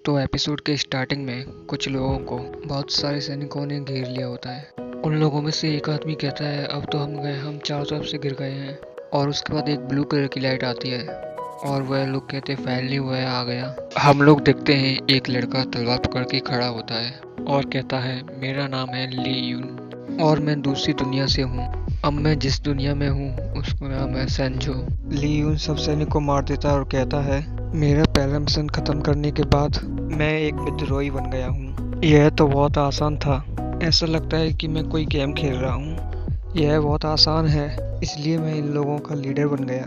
तो एपिसोड के स्टार्टिंग में कुछ लोगों को बहुत सारे सैनिकों ने घेर लिया होता है। उन लोगों में से एक आदमी कहता है अब तो हम चारों तरफ से गिर गए हैं। और उसके बाद एक ब्लू कलर की लाइट आती है और वह लोग कहते हैं फाइनली हुआ है, आ गया। हम लोग देखते हैं एक लड़का तलवार पकड़ के खड़ा होता है और कहता है मेरा नाम है ली यून और मैं दूसरी दुनिया से हूँ। अब मैं जिस दुनिया में हूँ उसका नाम है सेंजो। ली यून सब सैनिक को मार देता है और कहता है मेरा पहला मिशन खत्म करने के बाद मैं एक विद्रोही बन गया हूँ। यह तो बहुत आसान था, ऐसा लगता है कि मैं कोई गेम खेल रहा हूँ। यह बहुत आसान है, इसलिए मैं इन लोगों का लीडर बन गया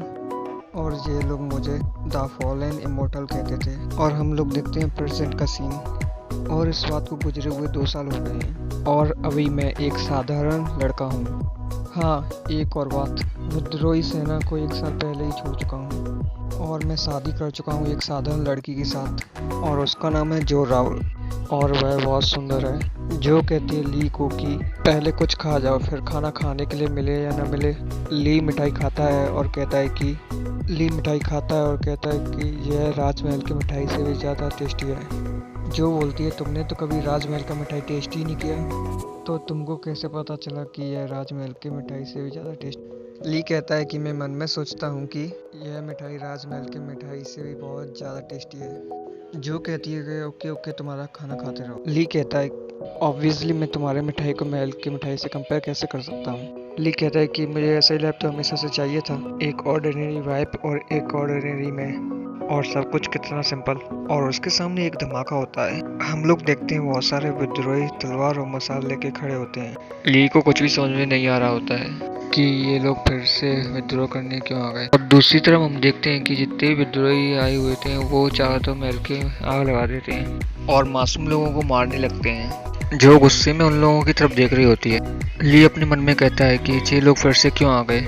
और ये लोग मुझे द फॉलन इमोर्टल कहते थे। और हम लोग देखते हैं प्रेजेंट का सीन और इस बात को गुजरे हुए 2 साल हो गए हैं और अभी मैं एक साधारण लड़का हूँ। हाँ, एक और बात, विद्रोही सेना को 1 साल पहले ही छोड़ चुका हूँ और मैं शादी कर चुका हूँ एक साधारण लड़की के साथ और उसका नाम है जो राउल और वह बहुत सुंदर है। जो कहती है ली को कि पहले कुछ खा जाओ, फिर खाना खाने के लिए मिले या ना मिले। ली मिठाई खाता है और कहता है कि यह राजमहल की मिठाई से भी ज़्यादा टेस्टी है। जो बोलती है तुमने तो कभी राजमहल का मिठाई टेस्ट ही नहीं किया, तो तुमको कैसे पता चला कि यह राजमहल की मिठाई से भी ज़्यादा टेस्ट। ली कहता है कि मैं मन में सोचता हूँ कि यह मिठाई राजमहल की मिठाई से भी बहुत ज़्यादा टेस्टी है। जो कहती है कि ओके ओके तुम्हारा खाना खाते रहो। ली कहता है ऑब्वियसली मैं तुम्हारे मिठाई को महल की मिठाई से कंपेयर कैसे कर सकता हूँ। ली कहता है कि मुझे ऐसा ही लैब तो हमेशा से चाहिए था, एक ऑर्डिनरी वाइफ और एक ऑर्डिनरी में और सब कुछ कितना सिंपल। और उसके सामने एक धमाका होता है। हम लोग देखते हैं बहुत सारे विद्रोही तलवार और मसाल लेके खड़े होते हैं। ली को कुछ भी समझ में नहीं आ रहा होता है कि ये लोग फिर से विद्रोह करने क्यों आ गए। और दूसरी तरफ हम देखते हैं कि जितने भी विद्रोही आए हुए थे वो चारों तो महल के आग लगा देते हैं और मासूम लोगों को मारने लगते हैं जो गुस्से में उन लोगों की तरफ देख रही होती है। ली अपने मन में कहता है कि ये लोग फिर से क्यों आ गए,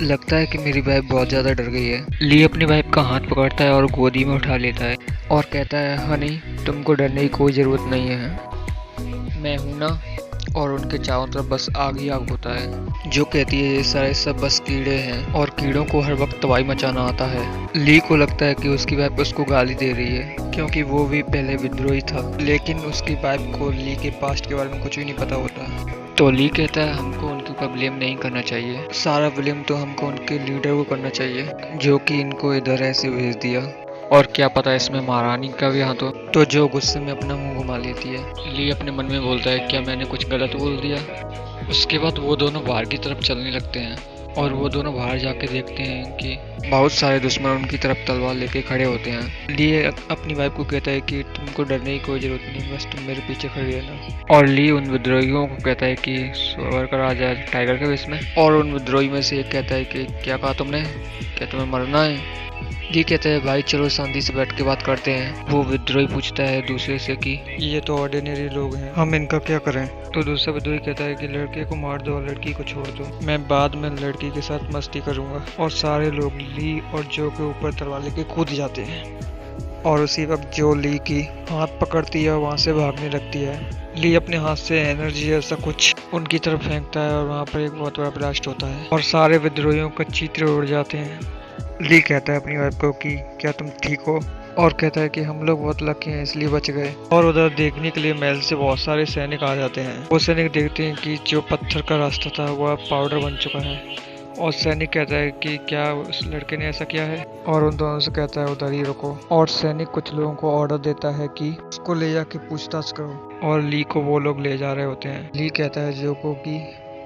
लगता है कि मेरी वाइफ बहुत ज़्यादा डर गई है। ली अपनी वाइफ का हाथ पकड़ता है और गोदी में उठा लेता है और कहता है हनी तुमको डरने की कोई ज़रूरत नहीं है, मैं हूं ना। और उनके चारों तरफ बस आग ही आग होता है। जो कहती है ये सारे सब बस कीड़े हैं और कीड़ों को हर वक्त तबाही मचाना आता है। ली को लगता है कि उसकी वाइफ उसको गाली दे रही है क्योंकि वो भी पहले विद्रोही था, लेकिन उसकी वाइफ को ली के पास्ट के बारे में कुछ भी नहीं पता होता। तो ली कहता है हमको उनके ऊपर ब्लेम नहीं करना चाहिए, सारा ब्लेम तो हमको उनके लीडर को करना चाहिए जो कि इनको इधर ऐसे भेज दिया और क्या पता इसमें महारानी का भी हाथ हो। तो जो गुस्से में अपना मुंह घुमा लेती है। ली अपने मन में बोलता है क्या मैंने कुछ गलत बोल दिया। उसके बाद वो दोनों बाहर की तरफ चलने लगते हैं और वो दोनों बाहर जाके देखते हैं कि बहुत सारे दुश्मन उनकी तरफ तलवार लेके खड़े होते हैं। ली अपनी वाइफ को कहता है कि तुमको डरने की कोई जरूरत नहीं, बस तुम मेरे पीछे खड़ी रहना। और ली उन विद्रोहियों को कहता है कि सोवर कर आ जाए टाइगर के वेश में। और उन विद्रोही में से एक कहता है कि क्या कहा तुमने, क्या तुम्हें मरना है। ली कहता है भाई चलो शांति से बैठ के बात करते हैं। वो विद्रोही पूछता है दूसरे से कि ये तो ऑर्डिनरी लोग हैं, हम इनका क्या करें। तो दूसरा विद्रोही कहता है कि लड़के को मार दो और लड़की को छोड़ दो, मैं बाद में लड़की के साथ मस्ती करूंगा। और सारे लोग ली और जो के ऊपर तलवार लेके कूद जाते हैं और उसी वक्त जो ली की हाथ पकड़ती है वहाँ से भागने लगती है। ली अपने हाथ से एनर्जी ऐसा कुछ उनकी तरफ फेंकता है और वहाँ पर एक बहुत बड़ा ब्लास्ट होता है और सारे विद्रोहियों का चित्र उड़ जाते हैं। ली कहता है अपनी वाइफ को कि क्या तुम ठीक हो, और कहता है कि हम लोग बहुत लकी हैं इसलिए बच गए। और उधर देखने के लिए महल से बहुत सारे सैनिक आ जाते हैं। वो सैनिक देखते हैं कि जो पत्थर का रास्ता था वह पाउडर बन चुका है और सैनिक कहता है कि क्या उस लड़के ने ऐसा किया है, और उन दोनों से कहता है उधर ही रुको। और सैनिक कुछ लोगों को ऑर्डर देता है कि उसको ले जाके पूछताछ करो और ली को वो लोग ले जा रहे होते हैं। ली कहता है जो को कि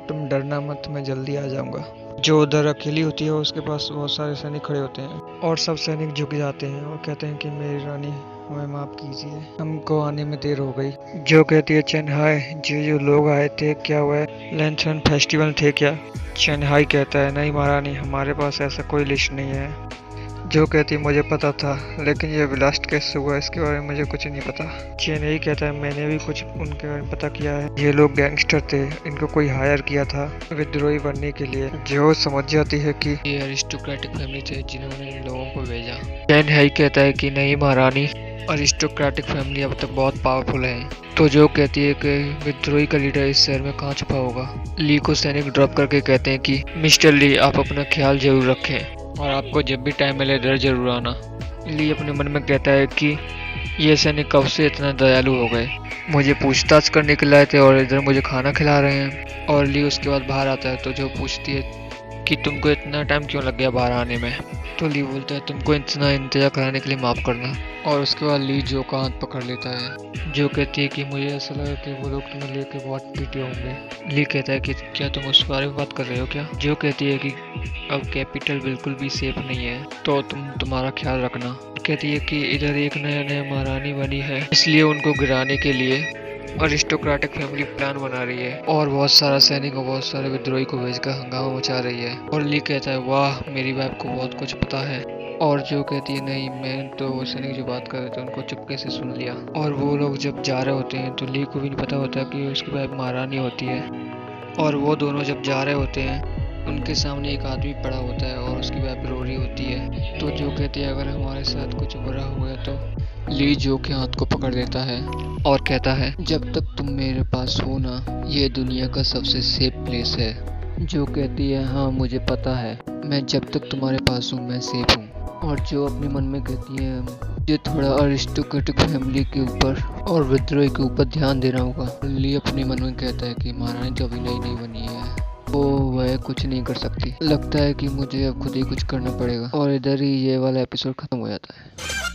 तुम डरना मत, मैं जल्दी आ जाऊंगा। जो उधर अकेली होती है उसके पास बहुत सारे सैनिक खड़े होते हैं और सब सैनिक झुक जाते हैं और कहते हैं कि मेरी रानी हमें माफ कीजिए, हमको आने में देर हो गई। जो कहती है चेन्हाई जो लोग आए थे क्या वह लैंथर्न फेस्टिवल थे क्या। चेन्हाई कहता है नहीं महारानी, हमारे पास ऐसा कोई लिस्ट नहीं है। जो कहती है मुझे पता था, लेकिन ये ब्लास्ट कैसे हुआ इसके बारे में मुझे कुछ नहीं पता। चेन्नई कहता है मैंने भी कुछ उनके बारे में पता किया है, ये लोग गैंगस्टर थे, इनको कोई हायर किया था विद्रोही बनने के लिए। जो समझ जाती है कि ये अरिस्टोक्रेटिक फैमिली थे जिन्होंने इन लोगों को भेजा। चेन्नई कहता है कि नहीं महारानी, अरिस्टोक्रेटिक फैमिली अब तक बहुत पावरफुल है। तो जो कहती है कि विद्रोही का लीडर इस शहर में कहाँ छुपा होगा। ली को सैनिक ड्रॉप करके कहते हैं कि मिस्टर ली आप अपना ख्याल जरूर रखें और आपको जब भी टाइम मिले इधर जरूर आना। ली अपने मन में कहता है कि ये सैनिक कब से इतना दयालु हो गए, मुझे पूछताछ करने के लाए थे और इधर मुझे खाना खिला रहे हैं। और ली उसके बाद बाहर आता है तो जो पूछती है कि तुमको इतना टाइम क्यों लग गया बाहर आने में। तो ली बोलता है तुमको इतना इंतजार कराने के लिए माफ़ करना। और उसके बाद ली जो का हाथ पकड़ लेता है। जो कहती है कि मुझे ऐसा लगा कि वो लोग तुम्हें लेके बहुत पीटे होंगे। ली कहता है कि क्या तुम उस बारे में बात कर रहे हो क्या। जो कहती है कि अब कैपिटल बिल्कुल भी सेफ नहीं है तो तुम्हारा ख्याल रखना। कहती है कि इधर एक नया नया महारानी बनी है, इसलिए उनको गिराने के लिए अरिस्टोक्रेटिक फैमिली प्लान बना रही है और बहुत सारा सैनिक और बहुत सारे विद्रोही को भेजकर हंगामा मचा रही है। और ली कहता है वाह मेरी वाइफ को बहुत कुछ पता है। और जो कहती है नहीं, मैं तो वो सैनिक जो बात कर रहे थे उनको चुपके से सुन लिया। और वो लोग जब जा रहे होते हैं तो ली को भी नहीं पता होता कि उसकी वाइफ महारानी होती है। और वो दोनों जब जा रहे होते हैं उनके सामने एक आदमी पड़ा होता है और उसकी वाइफ रो रही होती है। तो जो कहती है अगर हमारे साथ कुछ बुरा हुआ तो ली जो के हाथ को पकड़ लेता है और कहता है जब तक तुम मेरे पास हो ना, ये दुनिया का सबसे सेफ प्लेस है। जो कहती है हाँ मुझे पता है, मैं जब तक तुम्हारे पास हूँ मैं सेफ हूँ। और जो अपने मन में कहती है मुझे थोड़ा अरिस्टोक्रेटिक फैमिली के ऊपर और विद्रोही के ऊपर ध्यान देना होगा। ली अपने मन में कहता है कि महारानी तो अभी नई नई बनी है, वो वह कुछ नहीं कर सकती। लगता है कि मुझे अब खुद ही कुछ करना पड़ेगा। और इधर ही ये वाला एपिसोड खत्म हो जाता है।